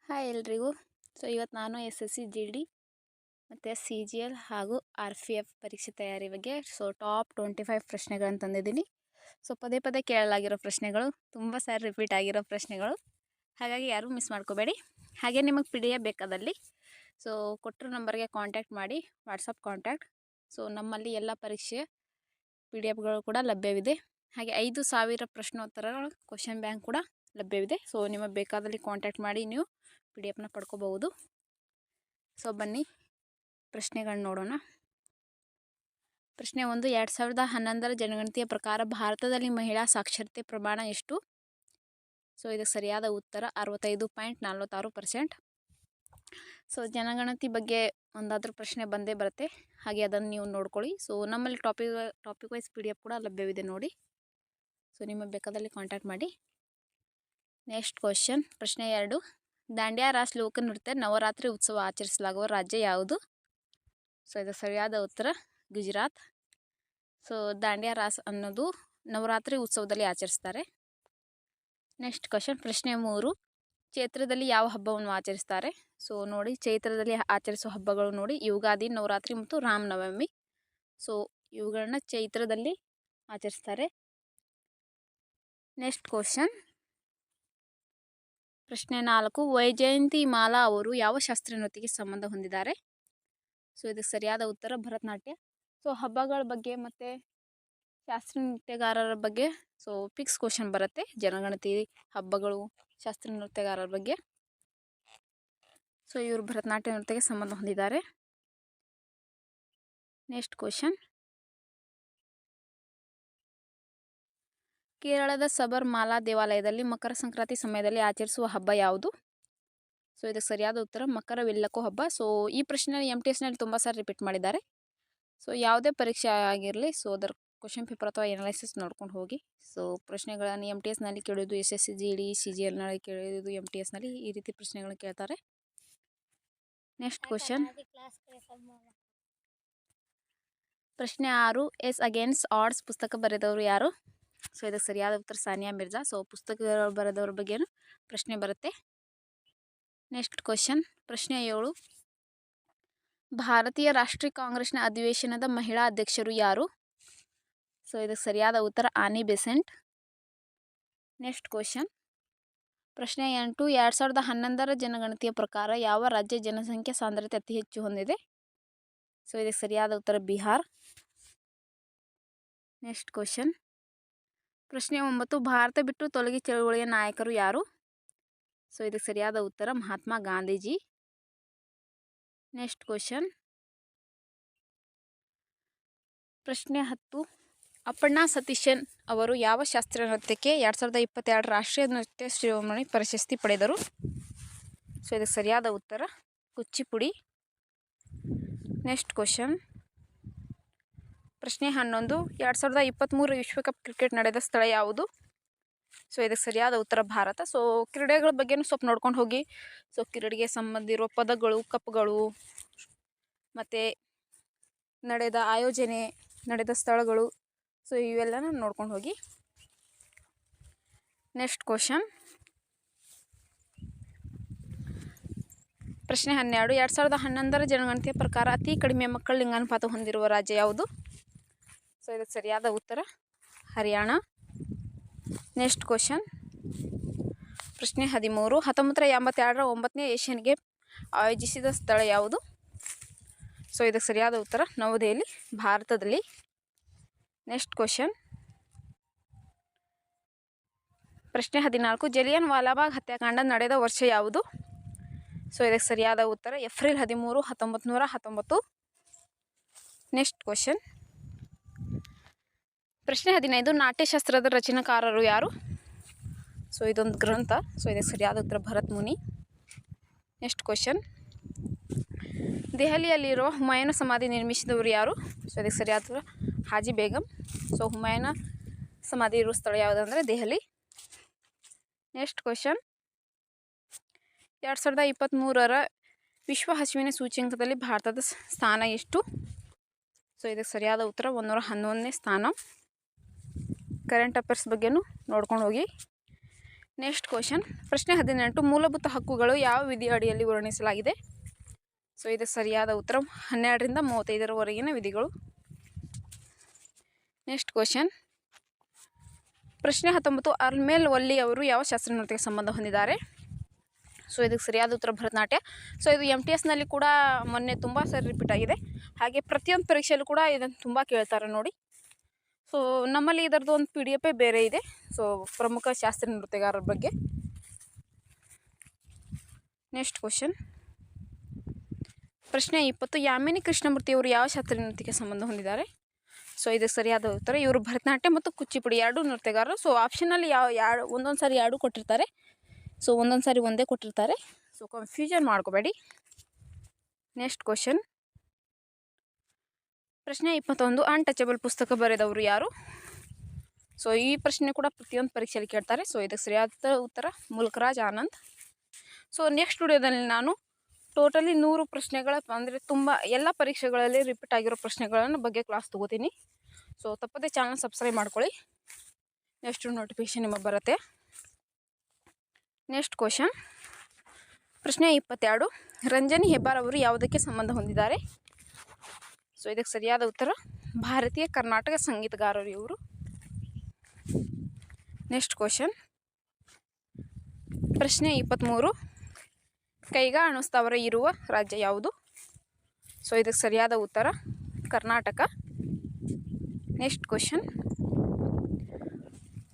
Hi ಎಲ್ರಿಗೂ. ಇವತ್ತು ನಾನು S S C G D ಮತ್ತು ಸಿ ಜಿ ಎಲ್ ಹಾಗೂ ಆರ್ ಪಿ ಎಫ್ ಪರೀಕ್ಷೆ ತಯಾರಿ ಬಗ್ಗೆ ಟಾಪ್ 25 ಪ್ರಶ್ನೆಗಳನ್ನು ತಂದಿದ್ದೀನಿ. ಪದೇ ಪದೇ ಕೇಳಲಾಗಿರೋ ಪ್ರಶ್ನೆಗಳು, ತುಂಬ ಸಾರಿ ರಿಪೀಟ್ ಆಗಿರೋ ಪ್ರಶ್ನೆಗಳು, ಹಾಗಾಗಿ ಯಾರೂ ಮಿಸ್ ಮಾಡ್ಕೋಬೇಡಿ. ಹಾಗೆ ನಿಮಗೆ ಪಿ ಡಿ ಎಫ್ ಬೇಕಾದಲ್ಲಿ ಕೊಟ್ಟಿರೋ ನಂಬರ್ಗೆ ಕಾಂಟ್ಯಾಕ್ಟ್ ಮಾಡಿ, ವಾಟ್ಸಪ್ ಕಾಂಟ್ಯಾಕ್ಟ್. ನಮ್ಮಲ್ಲಿ ಎಲ್ಲ ಪರೀಕ್ಷೆಯ ಪಿ ಡಿ ಎಫ್ಗಳು ಕೂಡ ಲಭ್ಯವಿದೆ. ಹಾಗೆ 5,000 ಪ್ರಶ್ನೋತ್ತರಗಳ ಕ್ವಶನ್ ಬ್ಯಾಂಕ್ ಕೂಡ ಲಭ್ಯವಿದೆ. ನಿಮಗೆ ಬೇಕಾದಲ್ಲಿ ಕಾಂಟ್ಯಾಕ್ಟ್ ಮಾಡಿ ನೀವು ಪಿ ಡಿ ಎಫ್ನ ಪಡ್ಕೋಬಹುದು. ಬನ್ನಿ ಪ್ರಶ್ನೆಗಳನ್ನ ನೋಡೋಣ. ಪ್ರಶ್ನೆ 1, 2011ರ ಜನಗಣತಿಯ ಪ್ರಕಾರ ಭಾರತದಲ್ಲಿ ಮಹಿಳಾ ಸಾಕ್ಷರತೆ ಪ್ರಮಾಣ ಎಷ್ಟು? ಇದಕ್ಕೆ ಸರಿಯಾದ ಉತ್ತರ 65.46%. ಜನಗಣತಿ ಬಗ್ಗೆ ಒಂದಾದ್ರೂ ಪ್ರಶ್ನೆ ಬಂದೇ ಬರುತ್ತೆ, ಹಾಗೆ ಅದನ್ನು ನೀವು ನೋಡ್ಕೊಳ್ಳಿ. ನಮ್ಮಲ್ಲಿ topic wise P D F ಕೂಡ ಲಭ್ಯವಿದೆ ನೋಡಿ. ನಿಮಗೆ ಬೇಕಾದಲ್ಲಿ ಕಾಂಟ್ಯಾಕ್ಟ್ ಮಾಡಿ. ನೆಕ್ಸ್ಟ್ ಕ್ವಶನ್, ಪ್ರಶ್ನೆ 2, ದಾಂಡಿಯಾ ರಾಸ್ ಲೋಕ ನೃತ್ಯ ನವರಾತ್ರಿ ಉತ್ಸವ ಆಚರಿಸಲಾಗುವ ರಾಜ್ಯ ಯಾವುದು? ಇದಕ್ಕೆ ಸರಿಯಾದ ಉತ್ತರ ಗುಜರಾತ್. ದಾಂಡಿಯಾ ರಾಸ್ ಅನ್ನೋದು ನವರಾತ್ರಿ ಉತ್ಸವದಲ್ಲಿ ಆಚರಿಸ್ತಾರೆ. ನೆಕ್ಸ್ಟ್ ಕ್ವಶನ್, ಪ್ರಶ್ನೆ 3, ಚೈತ್ರದಲ್ಲಿ ಯಾವ ಹಬ್ಬವನ್ನು ಆಚರಿಸ್ತಾರೆ? ನೋಡಿ, ಚೈತ್ರದಲ್ಲಿ ಆಚರಿಸುವ ಹಬ್ಬಗಳು ನೋಡಿ, ಯುಗಾದಿ, ನವರಾತ್ರಿ ಮತ್ತು ರಾಮನವಮಿ. ಇವುಗಳನ್ನ ಚೈತ್ರದಲ್ಲಿ ಆಚರಿಸ್ತಾರೆ. ನೆಕ್ಸ್ಟ್ ಕ್ವಶನ್, ಪ್ರಶ್ನೆ 4, ವೈಜಯಂತಿ ಮಾಲಾ ಅವರು ಯಾವ ಶಾಸ್ತ್ರೀಯ ನೃತ್ಯಕ್ಕೆ ಸಂಬಂಧ ಹೊಂದಿದ್ದಾರೆ? ಇದಕ್ಕೆ ಸರಿಯಾದ ಉತ್ತರ ಭರತನಾಟ್ಯ. ಹಬ್ಬಗಳ ಬಗ್ಗೆ ಮತ್ತು ಶಾಸ್ತ್ರೀಯ ನೃತ್ಯಗಾರರ ಬಗ್ಗೆ ಫಿಕ್ಸ್ ಕ್ವಶನ್ ಬರುತ್ತೆ. ಜನಗಣತಿ, ಹಬ್ಬಗಳು, ಶಾಸ್ತ್ರೀಯ ನೃತ್ಯಗಾರರ ಬಗ್ಗೆ. ಇವರು ಭರತನಾಟ್ಯ ನೃತ್ಯಕ್ಕೆ ಸಂಬಂಧ ಹೊಂದಿದ್ದಾರೆ. ನೆಕ್ಸ್ಟ್ ಕ್ವಶನ್, ಕೇರಳದ ಸಬರ್ಮಾಲಾ ದೇವಾಲಯದಲ್ಲಿ ಮಕರ ಸಂಕ್ರಾಂತಿ ಸಮಯದಲ್ಲಿ ಆಚರಿಸುವ ಹಬ್ಬ ಯಾವುದು? ಇದಕ್ಕೆ ಸರಿಯಾದ ಉತ್ತರ ಮಕರ ವಿಲ್ಲಕ್ಕು ಹಬ್ಬ. ಈ ಪ್ರಶ್ನೆ MTSನಲ್ಲಿ ತುಂಬ ಸಾರಿ ರಿಪೀಟ್ ಮಾಡಿದ್ದಾರೆ. ಯಾವುದೇ ಪರೀಕ್ಷೆ ಆಗಿರಲಿ ಅದರ ಕ್ವಶನ್ ಪೇಪರ್ ಅಥವಾ ಎನಾಲಿಸಿಸ್ ನೋಡ್ಕೊಂಡು ಹೋಗಿ. ಪ್ರಶ್ನೆಗಳನ್ನು MTSನಲ್ಲಿ ಕೇಳೋದು, SSC GD CGLನಲ್ಲಿ ಕೇಳೋದು, MTSನಲ್ಲಿ ಈ ರೀತಿ ಪ್ರಶ್ನೆಗಳನ್ನು ಕೇಳ್ತಾರೆ. ನೆಕ್ಸ್ಟ್ ಕ್ವಶನ್, ಪ್ರಶ್ನೆ 6, ಎಸ್ ಅಗೇನ್ಸ್ಟ್ ಆಡ್ಸ್ ಪುಸ್ತಕ ಬರೆದವರು ಯಾರು? ಇದಕ್ಕೆ ಸರಿಯಾದ ಉತ್ತರ ಸಾನಿಯಾ ಮಿರ್ಜಾ. ಪುಸ್ತಕ ಬರೆದವ್ರ ಬಗ್ಗೆ ಪ್ರಶ್ನೆ ಬರುತ್ತೆ. ನೆಕ್ಸ್ಟ್ ಕ್ವಶನ್, ಪ್ರಶ್ನೆ 7, ಭಾರತೀಯ ರಾಷ್ಟ್ರೀಯ ಕಾಂಗ್ರೆಸ್ನ ಅಧಿವೇಶನದ ಮಹಿಳಾ ಅಧ್ಯಕ್ಷರು ಯಾರು? ಇದಕ್ಕೆ ಸರಿಯಾದ ಉತ್ತರ ಆನಿ ಬೆಸೆಂಟ್. ನೆಕ್ಸ್ಟ್ ಕ್ವಶನ್, ಪ್ರಶ್ನೆ 8, 2011ರ ಜನಗಣತಿಯ ಪ್ರಕಾರ ಯಾವ ರಾಜ್ಯ ಜನಸಂಖ್ಯಾ ಸಾಂದ್ರತೆ ಅತಿ ಹೆಚ್ಚು ಹೊಂದಿದೆ? ಇದಕ್ಕೆ ಸರಿಯಾದ ಉತ್ತರ ಬಿಹಾರ್. ನೆಕ್ಸ್ಟ್ ಕ್ವಶನ್, ಪ್ರಶ್ನೆ 9, ಭಾರತ ಬಿಟ್ಟು ತೊಲಗಿ ಚಳವಳಿಯ ನಾಯಕರು ಯಾರು? ಇದಕ್ಕೆ ಸರಿಯಾದ ಉತ್ತರ ಮಹಾತ್ಮ ಗಾಂಧೀಜಿ. ನೆಕ್ಸ್ಟ್ ಕ್ವಶನ್, ಪ್ರಶ್ನೆ 10, ಅಪ್ಪಣ್ಣಾ ಸತೀಶನ್ ಅವರು ಯಾವ ಶಾಸ್ತ್ರೀಯ ನೃತ್ಯಕ್ಕೆ 2022 ರಾಷ್ಟ್ರೀಯ ನೃತ್ಯ ಶಿರೋಮಣಿ ಪ್ರಶಸ್ತಿ ಪಡೆದರು? ಇದಕ್ಕೆ ಸರಿಯಾದ ಉತ್ತರ ಕುಚ್ಚಿಪುಡಿ. ನೆಕ್ಸ್ಟ್ ಕ್ವಶನ್, ಪ್ರಶ್ನೆ 11, 2023 ವಿಶ್ವಕಪ್ ಕ್ರಿಕೆಟ್ ನಡೆದ ಸ್ಥಳ ಯಾವುದು? ಇದಕ್ಕೆ ಸರಿಯಾದ ಉತ್ತರ ಭಾರತ. ಕ್ರೀಡೆಗಳ ಬಗ್ಗೆನೂ ಸ್ವಲ್ಪ ನೋಡ್ಕೊಂಡು ಹೋಗಿ. ಕ್ರೀಡೆಗೆ ಸಂಬಂಧ ಇರುವ ಪದಗಳು, ಕಪ್ಗಳು ಮತ್ತು ನಡೆದ ಆಯೋಜನೆ, ನಡೆದ ಸ್ಥಳಗಳು, ಇವೆಲ್ಲನೂ ನೋಡ್ಕೊಂಡು ಹೋಗಿ. ನೆಕ್ಸ್ಟ್ ಕ್ವಶನ್, ಪ್ರಶ್ನೆ 12, 2011ರ ಜನಗಣತಿಯ ಪ್ರಕಾರ ಅತಿ ಕಡಿಮೆ ಮಕ್ಕಳ ಲಿಂಗಾನುಪಾತ ಹೊಂದಿರುವ ರಾಜ್ಯ ಯಾವುದು? ಇದಕ್ಕೆ ಸರಿಯಾದ ಉತ್ತರ ಹರಿಯಾಣ. ನೆಕ್ಸ್ಟ್ ಕ್ವಶನ್, ಪ್ರಶ್ನೆ 13, 1982ರ 9ನೇ ಏಷ್ಯನ್ ಗೇಮ್ ಆಯೋಜಿಸಿದ ಸ್ಥಳ ಯಾವುದು? ಇದಕ್ಕೆ ಸರಿಯಾದ ಉತ್ತರ ನವದೆಹಲಿ, ಭಾರತದಲ್ಲಿ. ನೆಕ್ಸ್ಟ್ ಕ್ವಶನ್, ಪ್ರಶ್ನೆ 14, ಜಲಿಯನ್ ವಾಲಾಬಾಗ್ ಹತ್ಯಾಕಾಂಡ ನಡೆದ ವರ್ಷ ಯಾವುದು? ಇದಕ್ಕೆ ಸರಿಯಾದ ಉತ್ತರ ಏಪ್ರಿಲ್ 13, 1919. ನೆಕ್ಸ್ಟ್ ಕ್ವಶನ್, ಪ್ರಶ್ನೆ 15, ನಾಟ್ಯಶಾಸ್ತ್ರದ ರಚನಾಕಾರರು ಯಾರು? ಇದೊಂದು ಗ್ರಂಥ. ಇದಕ್ಕೆ ಸರಿಯಾದ ಉತ್ತರ ಭರತ್ ಮುನಿ. ನೆಕ್ಸ್ಟ್ ಕ್ವಶನ್, ದೆಹಲಿಯಲ್ಲಿರುವ ಹುಮಾಯೂನ್ ಸಮಾಧಿ ನಿರ್ಮಿಸಿದವರು ಯಾರು? ಇದಕ್ಕೆ ಸರಿಯಾದ ಉತ್ತರ ಹಾಜಿ ಬೇಗಂ. ಹುಮಾಯೂನ್ ಸಮಾಧಿ ಇರುವ ಸ್ಥಳ ಯಾವುದಂದರೆ ದೆಹಲಿ. ನೆಕ್ಸ್ಟ್ ಕ್ವಶನ್, 2023ರ ವಿಶ್ವ ಹಸಿವಿನ ಸೂಚ್ಯಂಕದಲ್ಲಿ ಭಾರತದ ಸ್ಥಾನ ಎಷ್ಟು? ಇದಕ್ಕೆ ಸರಿಯಾದ ಉತ್ತರ 111ನೇ ಸ್ಥಾನ. ಕರೆಂಟ್ ಅಫೇರ್ಸ್ ಬಗ್ಗೆನೂ ನೋಡ್ಕೊಂಡು ಹೋಗಿ. ನೆಕ್ಸ್ಟ್ ಕ್ವಶನ್ ಪ್ರಶ್ನೆ 18 ಮೂಲಭೂತ ಹಕ್ಕುಗಳು ಯಾವ ವಿಧಿಯ ಅಡಿಯಲ್ಲಿ ವರ್ಣಿಸಲಾಗಿದೆ? ಸೊ ಇದು ಸರಿಯಾದ ಉತ್ತರ 12ರಿಂದ 35ರವರೆಗಿನ ವಿಧಿಗಳು. ನೆಕ್ಸ್ಟ್ ಕ್ವಶನ್ ಪ್ರಶ್ನೆ 19 ಅರ್ಮೆಲ್ ವಲ್ಲಿ ಅವರು ಯಾವ ಶಾಸ್ತ್ರೀಯ ನೃತ್ಯಕ್ಕೆ ಸಂಬಂಧ ಹೊಂದಿದ್ದಾರೆ? ಸೊ ಇದಕ್ಕೆ ಸರಿಯಾದ ಉತ್ತರ ಭರತನಾಟ್ಯ. ಸೊ ಇದು MTSನಲ್ಲಿ ಕೂಡ ಮೊನ್ನೆ ತುಂಬ ಸರಿ ರಿಪೀಟ್ ಆಗಿದೆ. ಹಾಗೆ ಪ್ರತಿಯೊಂದು ಪರೀಕ್ಷೆಯಲ್ಲೂ ಕೂಡ ಇದನ್ನು ತುಂಬ ಕೇಳ್ತಾರೆ ನೋಡಿ. ಸೊ ನಮ್ಮಲ್ಲಿ ಇದರದ್ದು ಒಂದು PDF ಬೇರೆ ಇದೆ. ಸೊ ಪ್ರಮುಖ ಶಾಸ್ತ್ರೀಯ ನೃತ್ಯಗಾರರ ಬಗ್ಗೆ. ನೆಕ್ಸ್ಟ್ ಕ್ವಶನ್ ಪ್ರಶ್ನೆ 20 ಯಾಮಿನಿ ಕೃಷ್ಣಮೂರ್ತಿಯವರು ಯಾವ ಶಾಸ್ತ್ರೀಯ ನೃತ್ಯಕ್ಕೆ ಸಂಬಂಧ ಹೊಂದಿದ್ದಾರೆ? ಸೊ ಇದಕ್ಕೆ ಸರಿಯಾದ ಉತ್ತರ ಇವರು ಭರತನಾಟ್ಯ ಮತ್ತು ಕುಚಿಪುಡಿ ಎರಡೂ ನೃತ್ಯಗಾರರು. ಸೊ ಆಪ್ಷನಲ್ಲಿ ಒಂದೊಂದು ಸಾರಿ ಎರಡೂ ಕೊಟ್ಟಿರ್ತಾರೆ, ಸೊ ಒಂದೊಂದು ಸಾರಿ ಒಂದೇ ಕೊಟ್ಟಿರ್ತಾರೆ. ಸೊ ಕನ್ಫ್ಯೂಷನ್ ಮಾಡ್ಕೋಬೇಡಿ. ನೆಕ್ಸ್ಟ್ ಕ್ವಶನ್ ಪ್ರಶ್ನೆ 21 ಅನ್ಟಚಬಲ್ ಪುಸ್ತಕ ಬರೆದವರು ಯಾರು? ಸೊ ಈ ಪ್ರಶ್ನೆ ಕೂಡ ಪ್ರತಿಯೊಂದು ಪರೀಕ್ಷೆಯಲ್ಲಿ ಕೇಳ್ತಾರೆ. ಸೊ ಇದಕ್ಕೆ ಸರಿಯಾದ ಉತ್ತರ ಮುಲ್ಕರಾಜ್ ಆನಂದ್. ಸೊ ನೆಕ್ಸ್ಟ್ ವಿಡಿಯೋದಲ್ಲಿ ನಾನು ಟೋಟಲಿ 100 ಪ್ರಶ್ನೆಗಳ ಅಂದರೆ ತುಂಬ ಎಲ್ಲ ಪರೀಕ್ಷೆಗಳಲ್ಲಿ ರಿಪೀಟ್ ಆಗಿರೋ ಪ್ರಶ್ನೆಗಳನ್ನು ಬಗ್ಗೆ ಕ್ಲಾಸ್ ತೊಗೋತೀನಿ. ಸೊ ತಪ್ಪದೇ ಚಾನಲ್ ಸಬ್ಸ್ಕ್ರೈಬ್ ಮಾಡ್ಕೊಳ್ಳಿ, ನೆಕ್ಸ್ಟ್ ನೋಟಿಫಿಕೇಷನ್ ನಿಮಗೆ ಬರುತ್ತೆ. ನೆಕ್ಸ್ಟ್ ಕ್ವಶನ್ ಪ್ರಶ್ನೆ 22 ರಂಜನಿ ಹೆಬ್ಬಾರ್ ಅವರು ಯಾವುದಕ್ಕೆ ಸಂಬಂಧ ಹೊಂದಿದ್ದಾರೆ? ಸೊ ಇದಕ್ಕೆ ಸರಿಯಾದ ಉತ್ತರ ಭಾರತೀಯ ಕರ್ನಾಟಕ ಸಂಗೀತಗಾರರು ಇವರು. ನೆಕ್ಸ್ಟ್ ಕ್ವಶನ್ ಪ್ರಶ್ನೆ 23 ಕೈಗಾ ಅಣುಸ್ಥಾವರ ಇರುವ ರಾಜ್ಯ ಯಾವುದು? ಸೊ ಇದಕ್ಕೆ ಸರಿಯಾದ ಉತ್ತರ ಕರ್ನಾಟಕ. ನೆಕ್ಸ್ಟ್ ಕ್ವಶನ್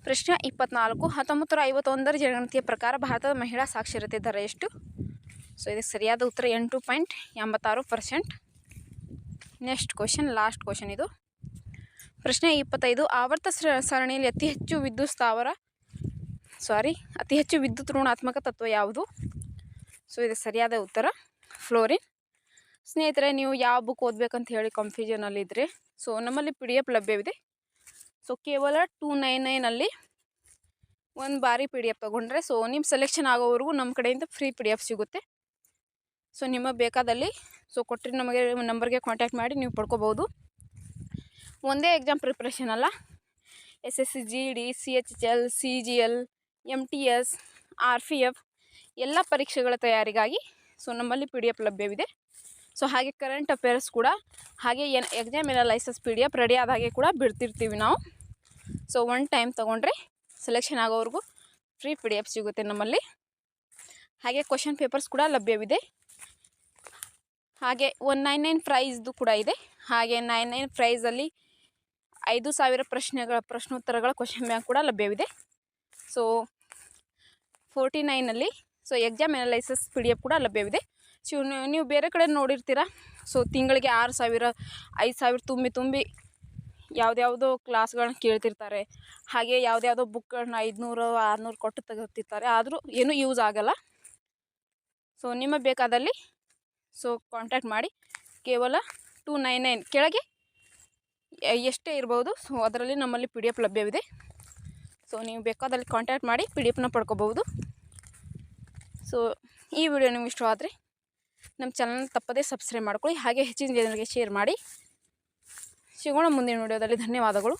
ಪ್ರಶ್ನೆ 24 1951ರ ಜನಗಣತಿಯ ಪ್ರಕಾರ ಭಾರತದ ಮಹಿಳಾ ಸಾಕ್ಷರತೆ ದರ ಎಷ್ಟು? ಸೊ ಇದಕ್ಕೆ ಸರಿಯಾದ ಉತ್ತರ 8.86%. ನೆಕ್ಸ್ಟ್ ಕ್ವಶನ್ ಲಾಸ್ಟ್ ಕ್ವಶನ್ ಇದು. ಪ್ರಶ್ನೆ 25 ಆವರ್ತ ಸರಣಿಯಲ್ಲಿ ಅತಿ ಹೆಚ್ಚು ವಿದ್ಯುತ್ ಋಣಾತ್ಮಕ ತತ್ವ ಯಾವುದು? ಸೊ ಇದಕ್ಕೆ ಸರಿಯಾದ ಉತ್ತರ ಫ್ಲೋರಿನ್. ಸ್ನೇಹಿತರೆ, ನೀವು ಯಾವ ಬುಕ್ ಓದಬೇಕಂತ ಹೇಳಿ ಕನ್ಫ್ಯೂಷನಲ್ಲಿದ್ದರೆ ಸೊ ನಮ್ಮಲ್ಲಿ PDF ಲಭ್ಯವಿದೆ. ಸೊ ಕೇವಲ 299ಅಲ್ಲಿ ಒಂದು ಬಾರಿ PDF ತೊಗೊಂಡ್ರೆ ಸೊ ನಿಮ್ಮ ಸೆಲೆಕ್ಷನ್ ಆಗೋವರೆಗೂ ನಮ್ಮ ಕಡೆಯಿಂದ ಫ್ರೀ PDF ಸಿಗುತ್ತೆ. ಸೊ ನಿಮಗೆ ಬೇಕಾದಲ್ಲಿ ಸೊ ಕೊಟ್ಟರೆ ನಮಗೆ ನಂಬರ್ಗೆ ಕಾಂಟ್ಯಾಕ್ಟ್ ಮಾಡಿ ನೀವು ಪಡ್ಕೋಬೋದು. ಒಂದೇ ಎಕ್ಸಾಮ್ ಪ್ರಿಪ್ರೇಷನ್ ಅಲ್ಲ, SSC GD CHL CGL MTS RPF ಎಲ್ಲ ಪರೀಕ್ಷೆಗಳ ತಯಾರಿಗಾಗಿ ಸೊ ನಮ್ಮಲ್ಲಿ PDF ಲಭ್ಯವಿದೆ. ಸೊ ಹಾಗೆ ಕರೆಂಟ್ ಅಫೇರ್ಸ್ ಕೂಡ, ಹಾಗೆ ಎಕ್ಸಾಮ್ ಅನಾಲಿಸಿಸ್ PDF ರೆಡಿ ಆದ ಹಾಗೆ ಕೂಡ ಬಿಡ್ತಿರ್ತೀವಿ ನಾವು. ಸೊ ಒನ್ ಟೈಮ್ ತೊಗೊಂಡ್ರೆ ಸೆಲೆಕ್ಷನ್ ಆಗೋವರೆಗೂ ಫ್ರೀ PDF ಸಿಗುತ್ತೆ ನಮ್ಮಲ್ಲಿ. ಹಾಗೆ ಕ್ವಶನ್ ಪೇಪರ್ಸ್ ಕೂಡ ಲಭ್ಯವಿದೆ. ಹಾಗೆ 199 ಪ್ರೈಸ್ದು ಕೂಡ ಇದೆ. ಹಾಗೆ 99 ಪ್ರೈಸಲ್ಲಿ 5000 ಪ್ರಶ್ನೋತ್ತರಗಳ ಕ್ವಶನ್ ಬ್ಯಾಂಕ್ ಕೂಡ ಲಭ್ಯವಿದೆ. ಸೊ 49ನಲ್ಲಿ ಸೊ ಎಕ್ಸಾಮ್ ಅನಾಲಿಸಿಸ್ PDF ಕೂಡ ಲಭ್ಯವಿದೆ. ಸೊ ನೀವು ಬೇರೆ ಕಡೆ ನೋಡಿರ್ತೀರ, ಸೊ ತಿಂಗಳಿಗೆ 6000 5000 ತುಂಬಿ ಯಾವುದ್ಯಾವುದೋ ಕ್ಲಾಸ್ಗಳನ್ನ ಕೇಳ್ತಿರ್ತಾರೆ. ಹಾಗೆ ಯಾವುದ್ಯಾವುದೋ ಬುಕ್ಗಳನ್ನ 500 600 ಕೊಟ್ಟು ತೆಗೆತಿರ್ತಾರೆ, ಆದರೂ ಏನೂ ಯೂಸ್ ಆಗಲ್ಲ. ಸೊ ನಿಮಗೆ ಬೇಕಾದಲ್ಲಿ ಸೊ ಕಾಂಟ್ಯಾಕ್ಟ್ ಮಾಡಿ. ಕೇವಲ 299 ಕೆಳಗೆ ಎಷ್ಟೇ ಇರ್ಬೋದು. ಸೊ ಅದರಲ್ಲಿ ನಮ್ಮಲ್ಲಿ PDF ಲಭ್ಯವಿದೆ. ಸೊ ನೀವು ಬೇಕಾದಲ್ಲಿ ಕಾಂಟ್ಯಾಕ್ಟ್ ಮಾಡಿ PDFನ ಪಡ್ಕೋಬೋದು. ಸೊ ಈ ವಿಡಿಯೋ ನಿಮ್ಗೆ ಇಷ್ಟವಾದರೆ ನಮ್ಮ ಚಾನಲ್ನ ತಪ್ಪದೇ ಸಬ್ಸ್ಕ್ರೈಬ್ ಮಾಡ್ಕೊಳ್ಳಿ. ಹಾಗೆ ಹೆಚ್ಚಿನ ಜನರಿಗೆ ಶೇರ್ ಮಾಡಿ. ಸಿಗೋಣ ಮುಂದಿನ ವಿಡಿಯೋದಲ್ಲಿ. ಧನ್ಯವಾದಗಳು.